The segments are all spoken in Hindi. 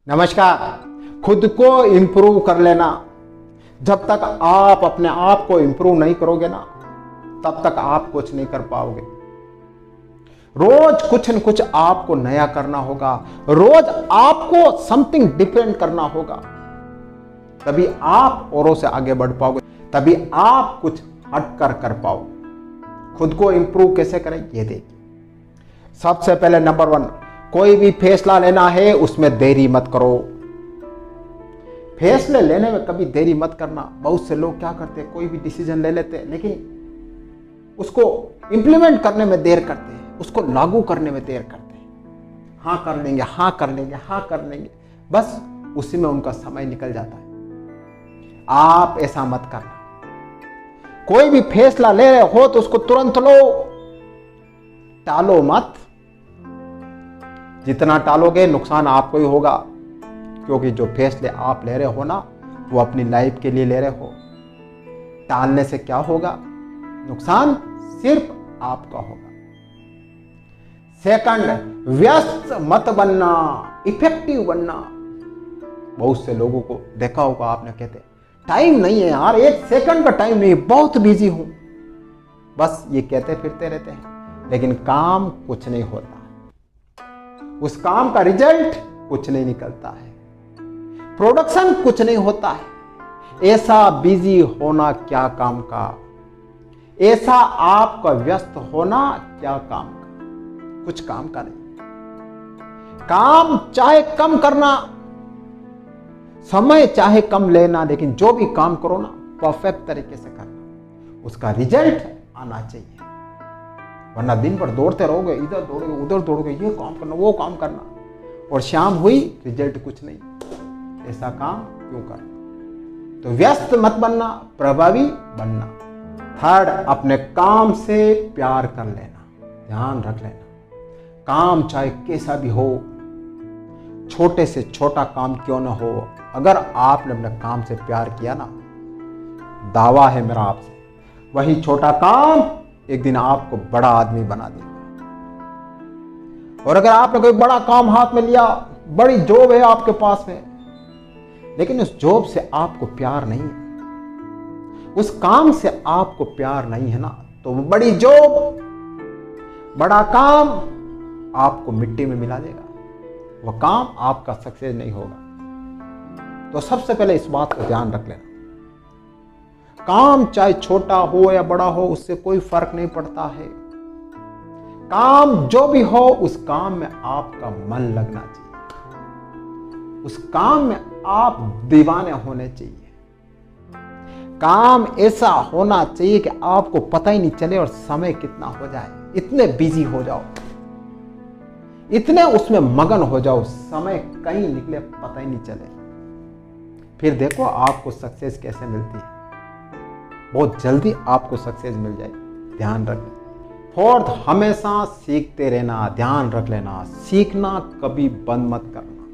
नमस्कार। खुद को इंप्रूव कर लेना। जब तक आप अपने आप को इंप्रूव नहीं करोगे ना, तब तक आप कुछ नहीं कर पाओगे। रोज कुछ न कुछ आपको नया करना होगा, रोज आपको समथिंग डिफरेंट करना होगा, तभी आप औरों से आगे बढ़ पाओगे, तभी आप कुछ हटकर कर पाओगे। खुद को इंप्रूव कैसे करें ये देखिए। सबसे पहले नंबर 1, कोई भी फैसला लेना है उसमें देरी मत करो। फैसले लेने में कभी देरी मत करना। बहुत से लोग क्या करते हैं, कोई भी डिसीजन ले लेते हैं लेकिन उसको इंप्लीमेंट करने में देर करते हैं, उसको लागू करने में देर करते हैं। हाँ कर लेंगे, हाँ कर लेंगे, हाँ कर लेंगे, बस उसी में उनका समय निकल जाता है। आप ऐसा मत करना। कोई भी फैसला ले रहे हो तो उसको तुरंत लो, टालो मत। जितना टालोगे नुकसान आपको ही होगा, क्योंकि जो फैसले आप ले रहे हो ना, वो अपनी लाइफ के लिए ले रहे हो। टालने से क्या होगा, नुकसान सिर्फ आपका होगा। सेकंड, व्यस्त मत बनना, इफेक्टिव बनना। बहुत से लोगों को देखा होगा आपने, कहते टाइम नहीं है यार, 1 सेकंड का टाइम नहीं, बहुत बिजी हूं, बस ये कहते फिरते रहते हैं, लेकिन काम कुछ नहीं होता, उस काम का रिजल्ट कुछ नहीं निकलता है, प्रोडक्शन कुछ नहीं होता है। ऐसा बिजी होना क्या काम का, ऐसा आपका व्यस्त होना क्या काम का, कुछ काम का नहीं। काम चाहे कम करना, समय चाहे कम लेना, लेकिन जो भी काम करो ना परफेक्ट तरीके से करना, उसका रिजल्ट आना चाहिए। वरना दिन भर दौड़ते रहोगे, इधर दौड़ोगे उधर दौड़ोगे, ये काम करना वो काम करना, और शाम हुई रिजल्ट कुछ नहीं। ऐसा काम क्यों करना। तो व्यस्त मत बनना, प्रभावी बनना। थर्ड, अपने काम से प्यार कर लेना, ध्यान रख लेना। काम चाहे कैसा भी हो, छोटे से छोटा काम क्यों ना हो, अगर आपने अपने काम से प्यार किया ना, दावा है मेरा आपसे, वही छोटा काम एक दिन आपको बड़ा आदमी बना देगा। और अगर आपने कोई बड़ा काम हाथ में लिया, बड़ी जॉब है आपके पास में, लेकिन उस जॉब से आपको प्यार नहीं है, उस काम से आपको प्यार नहीं है ना, तो वो बड़ी जॉब, बड़ा काम आपको मिट्टी में मिला देगा, वह काम आपका सक्सेस नहीं होगा। तो सबसे पहले इस बात को ध्यान रख लेना। काम चाहे छोटा हो या बड़ा हो, उससे कोई फर्क नहीं पड़ता है। काम जो भी हो, उस काम में आपका मन लगना चाहिए, उस काम में आप दीवाने होने चाहिए। काम ऐसा होना चाहिए कि आपको पता ही नहीं चले और समय कितना हो जाए, इतने बिजी हो जाओ, इतने उसमें मगन हो जाओ, समय कहीं निकले पता ही नहीं चले। फिर देखो आपको सक्सेस कैसे मिलती है, बहुत जल्दी आपको सक्सेस मिल जाएगी। ध्यान रखना। फोर्थ, हमेशा सीखते रहना, ध्यान रख लेना, सीखना कभी बंद मत करना।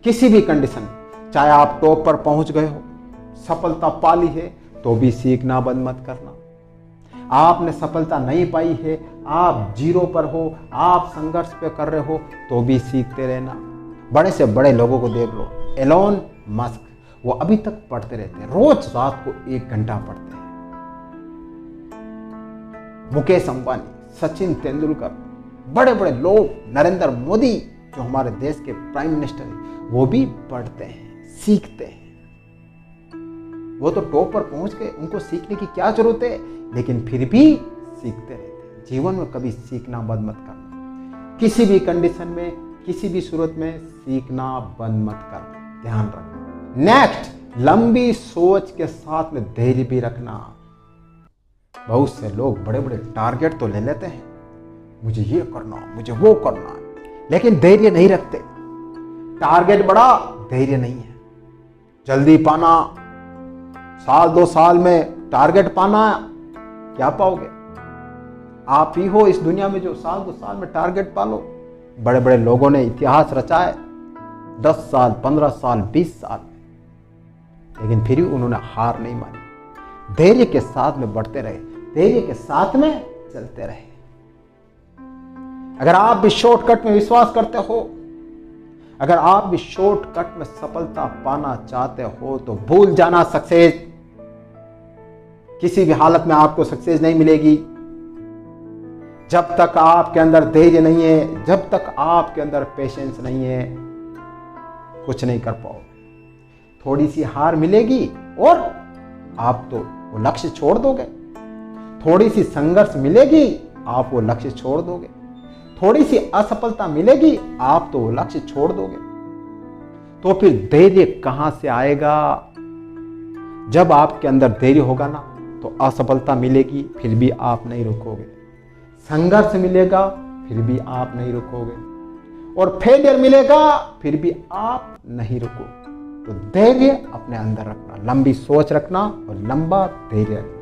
किसी भी कंडीशन, चाहे आप टॉप पर पहुंच गए हो, सफलता पाली है, तो भी सीखना बंद मत करना। आपने सफलता नहीं पाई है, आप जीरो पर हो, आप संघर्ष पे कर रहे हो, तो भी सीखते रहना। बड़े से बड़े लोगों को देख लो, एलोन मस्क, वो अभी तक पढ़ते रहते हैं, रोज रात को 1 घंटा पढ़ते हैं। मुकेश अंबानी, सचिन तेंदुलकर, बड़े बड़े लोग, नरेंद्र मोदी जो हमारे देश के प्राइम मिनिस्टर हैं, वो भी पढ़ते हैं, सीखते हैं। वो तो टॉप पर पहुंच गए, उनको सीखने की क्या जरूरत है, लेकिन फिर भी सीखते रहते हैं। जीवन में कभी सीखना बंद मत करना, किसी भी कंडीशन में, किसी भी सूरत में सीखना बंद मत करना, ध्यान रखना। नेक्स्ट, लंबी सोच के साथ में धैर्य भी रखना। बहुत से लोग बड़े बड़े टारगेट तो ले लेते हैं, मुझे ये करना, मुझे वो करना, लेकिन धैर्य नहीं रखते। टारगेट बड़ा, धैर्य नहीं है। जल्दी पाना, 1-2 साल में टारगेट पाना, क्या पाओगे? आप ही हो इस दुनिया में जो 1-2 साल में टारगेट पालो। बड़े बड़े लोगों ने इतिहास रचा है, 10 साल, 15 साल, 20 साल, लेकिन फिर भी उन्होंने हार नहीं मानी, धैर्य के साथ में बढ़ते रहे, धैर्य के साथ में चलते रहे। अगर आप भी शॉर्टकट में विश्वास करते हो, अगर आप भी शॉर्टकट में सफलता पाना चाहते हो तो भूल जाना सक्सेस। किसी भी हालत में आपको सक्सेस नहीं मिलेगी जब तक आपके अंदर धैर्य नहीं है, जब तक आपके अंदर पेशेंस नहीं है, कुछ नहीं कर पाओगे। थोड़ी सी हार मिलेगी और आप तो वो लक्ष्य छोड़ दोगे। थोड़ी सी संघर्ष मिलेगी, आप वो लक्ष्य छोड़ दोगे। थोड़ी सी असफलता मिलेगी, आप तो वो लक्ष्य छोड़ दोगे। तो फिर धैर्य कहां से आएगा? जब आपके अंदर धैर्य होगा ना, तो असफलता मिलेगी फिर भी आप नहीं रुकोगे, संघर्ष मिलेगा फिर भी आप नहीं रुकोगे, और फेलियर मिलेगा फिर भी आप नहीं रुकोगे। तो धैर्य अपने अंदर रखना, लंबी सोच रखना और लंबा धैर्य रखना।